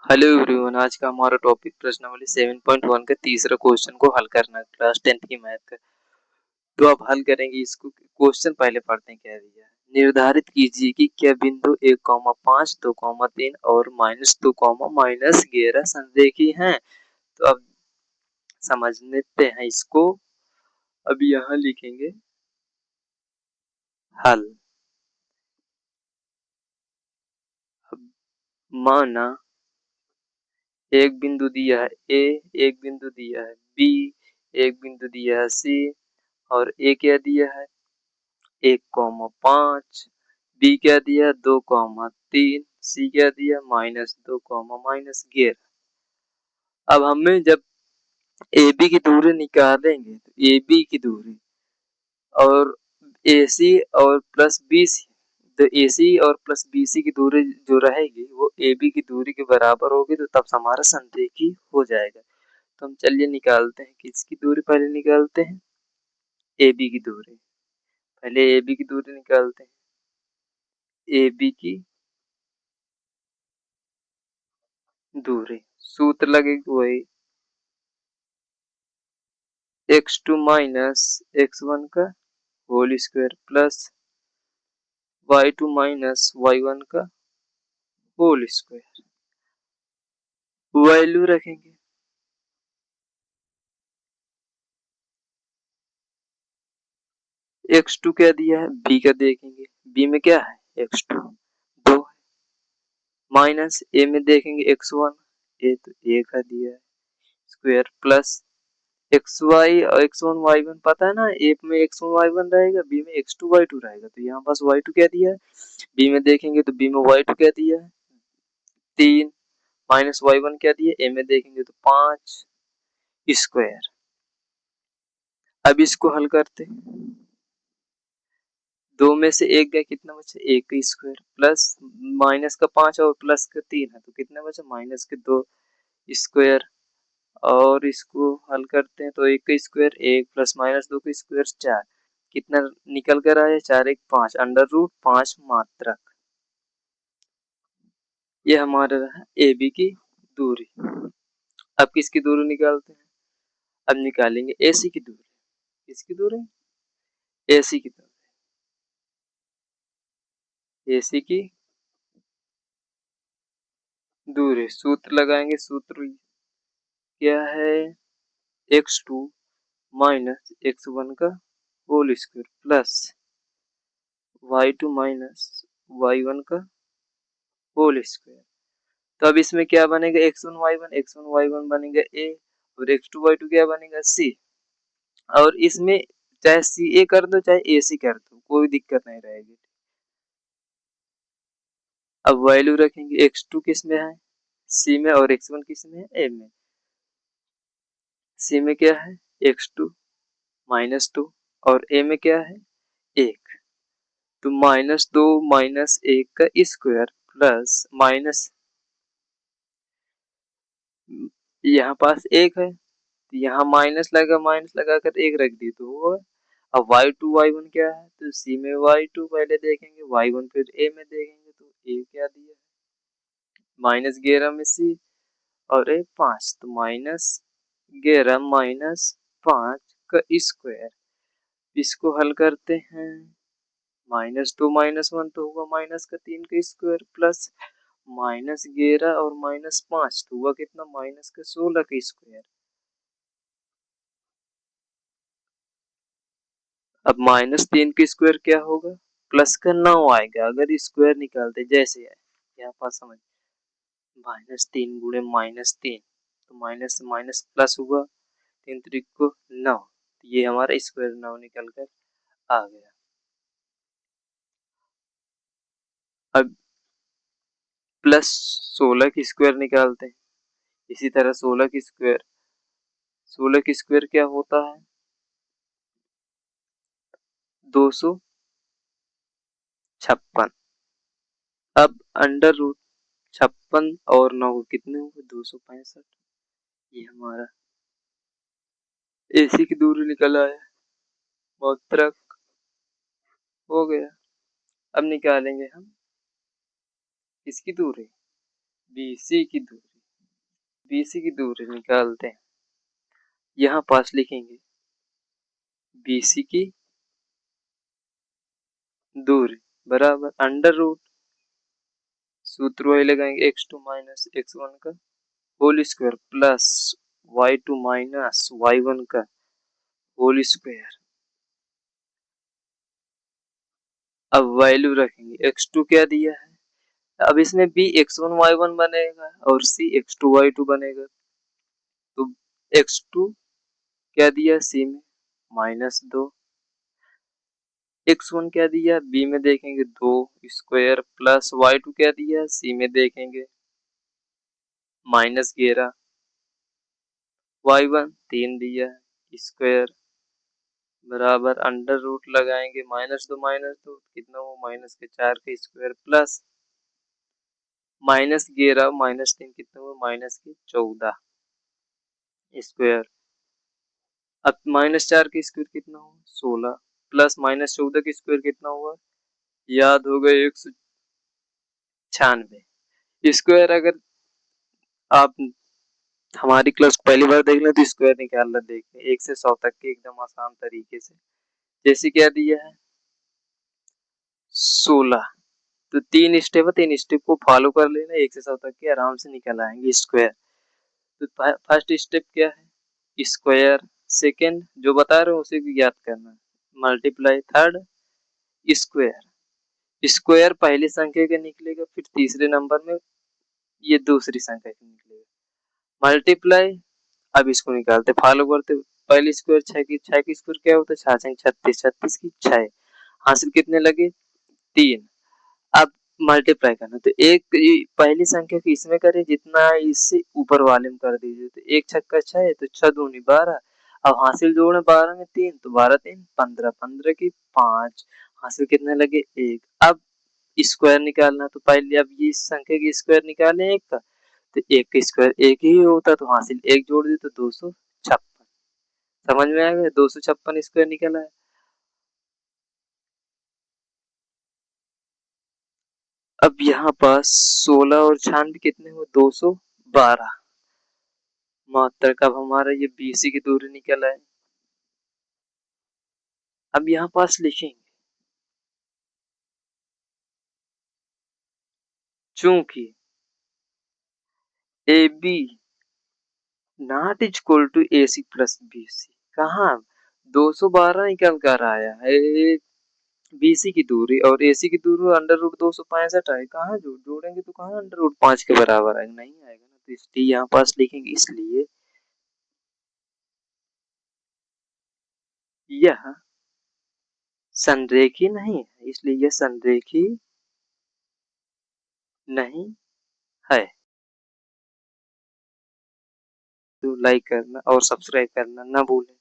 Hello everyone, आज का हमारा टॉपिक प्रश्नावली 7.1 का तीसरा क्वेश्चन को हल करना है, क्लास 10th की मैथ का। तो आप हल करेंगे इसको। क्वेश्चन पहले पढ़ते हैं क्या दिया है। निर्धारित कीजिए कि क्या बिंदु 1,5, 2,3 और -2, -11 संरेखी हैं। तो अब समझ लेते हैं इसको। अब यहाँ लिखेंगे हल। अब माना एक बिंदु दिया है ए, एक बिंदु दिया है बी, एक बिंदु दिया है सी और ए क्या दिया है 1,5, बी क्या दिया 2,3, सी क्या दिया -2, -11। अब हमें जब ए बी की दूरी निकालेंगे तो ए बी की दूरी और ए सी और प्लस बी सी, तो ए सी और प्लस बी सी की दूरी जो रहेगी वो ए बी की दूरी के बराबर होगी, तो तब हमारा संरेखी हो जाएगा। तो हम चलिए निकालते हैं, किसकी दूरी पहले निकालते हैं, ए बी की दूरी। पहले ए बी की दूरी निकालते हैं। ए बी की दूरी सूत्र लगेगी वही x2 माइनस x1 का whole square plus y2 minus y1 का होल स्क्वायर। वैल्यू रखेंगे x2 क्या दिया है b का देखेंगे, b में क्या है x2 2 है, माइनस a में देखेंगे x1, a तो a का दिया है स्क्वायर प्लस xy और x1 y1 पता है ना, a में x1 y1 रहेगा, b में x2 y2 रहेगा, तो यहाँ पास y2 क्या दिया है, b में देखेंगे तो b में y2 क्या दिया है 3, माइनस y1 क्या दिया ए में देखेंगे तो 5 स्क्वायर। अब इसको हल करते हैं, दो में से एक गया कितना बचा एक स्क्वायर प्लस माइनस का 5 और प्लस का 3 है तो कितना बचा माइनस के 2 स्क्वायर। और इसको हल करते हैं तो एक का स्क्वायर एक प्लस माइनस 2 का स्क्वायर 4, कितना निकल कर आया 4 1 5 अंडर रूट 5 मात्रक। ये हमारा रहा ए बी की दूरी। अब किसकी दूरी निकालते हैं, अब निकालेंगे ए सी की दूरी। किसकी दूरी ए सी की दूरी, एसी की दूरी सूत्र लगाएंगे, सूत्र क्या है x2 माइनस x1 का whole square plus y2 minus y1 का होल स्क्वायर। तो अब इसमें क्या बनेगा x1 y1 बनेगा a और x2 y2 क्या बनेगा c। और इसमें चाहे सी ए कर दो चाहे ए सी कर दो कोई दिक्कत नहीं रहेगी। अब वैल्यू रखेंगे x2 किस में है सी में और x1 किस में है ए में। सी में क्या है x2 -2 और ए में क्या है 1, तो -2 माइनस 1 का स्क्वायर प्लस माइनस यहाँ पास 1 है तो यहाँ माइनस लगाकर 1 रख दी तो वो। अब y2 y1 क्या है तो सी में y2 पहले देखेंगे y1 फिर ए में देखेंगे तो ए क्या दिया है -11 में सी और ए 5, तो -11 -5 का स्क्वायर। इसको हल करते हैं -2 -1 तो होगा -3 का स्क्वायर प्लस -11 और -5 तो हुआ कितना -16 का स्क्वायर। अब -3 का स्क्वायर क्या होगा प्लस का 9 आएगा अगर स्क्वायर निकालते जैसे है यहाँ पास समझ -3 गुणे -3 तो माइनस से माइनस प्लस हुआ 3 3 को 9, तो ये हमारा स्क्वायर 9 निकल कर आ गया। अब प्लस 16 की स्क्वायर निकालते हैं, इसी तरह 16 की स्क्वायर, 16 की स्क्वायर क्या होता है 256। अब अंडर रूट 56 और 9 कितने हुए 265। ये हमारा एसी की दूरी निकल आया, मात्रक हो गया। अब निकालेंगे हम इसकी दूरी बीसी की दूरी। BC की दूरी निकालते हैं। यहाँ पास लिखेंगे BC की दूरी बराबर अंडर रूट, सूत्र वही लगाएंगे x2 माइनस x1 का whole square plus y2 minus y1 का होल स्क्वायर। अब वैल्यू रखेंगे x2 क्या दिया है, अब इसमें b x1 y1 बनेगा और c x2 y2 बनेगा। तो x2 क्या दिया c में -2, x1 क्या दिया b में देखेंगे 2 स्क्वायर प्लस y2 क्या दिया c में देखेंगे -11, y1 3 दिया स्क्वायर बराबर अंडर रूट लगाएंगे -2 कितना हो -4 का स्क्वायर प्लस -11 -3 कितना हुआ -14 स्क्वायर। अब -4 का स्क्वायर कितना हुआ 16 प्लस -14 का स्क्वायर कितना हुआ याद होगा 196 स्क्वायर। अगर आप हमारी क्लास पहली बार देख लें तो स्क्वायर निकालना देखें 1 से 100 तक के एकदम आसान तरीके से। जैसे क्या दिया है 16, तो 3 स्टेप है, 3 स्टेप को फॉलो कर लेना 1 से 100 तक के आराम से निकल आएंगे स्क्वायर। तो फर्स्ट स्टेप क्या है स्क्वायर, सेकेंड जो बता रहे हो उसे भी याद करना, मल्टीप्लाई, थर्ड स्क्वायर। स्क्वायर पहली संख्या का निकलेगा, फिर तीसरे नंबर में ये दूसरी संख्या का निकलेगा, मल्टीप्लाई। अब इसको निकालते फॉलो करते, पहली स्क्वायर 6 की स्क्वायर क्या होता है 6 36, 36 की 6 हासिल कितने लगे 3। अब मल्टीप्लाई करना, तो एक पहली संख्या को इसमें करें जितना इससे ऊपर वाले में कर दीजिए, तो 1 छक्का 6 तो 6 दूनी 12। अब हासिल जोड़े 12 में 3 तो 12 3 15, 15 की 5 हासिल कितने लगे 1। अब स्क्वायर निकालना, तो पहले अब ये संख्या की स्क्वायर निकाले 1 का, तो 1 का स्क्वायर 1 ही होता, तो हासिल 1 जोड़ दी तो 256। समझ में आ गया 256 स्क्वायर निकला है। अब यहाँ पास 16 और 96 कितने हुए 212 72 का। अब हमारा ये BC की दूरी निकल आए। अब यहाँ पास लिखेंगे चूंकि AB not equal to AC plus BC, कहाँ 212 निकल कर आया है BC की दूरी और AC की दूरी अंडर रूट 265 है, कहाँ जोड़ेंगे तो कहाँ अंडर रूट 5 के बराबर आएगा, नहीं आएगा ना, तो इसलिए यहाँ पास लिखेंगे इसलिए यह संरेखी नहीं है, इसलिए यह संरेखी नहीं है। तो लाइक करना और सब्सक्राइब करना ना भूलें।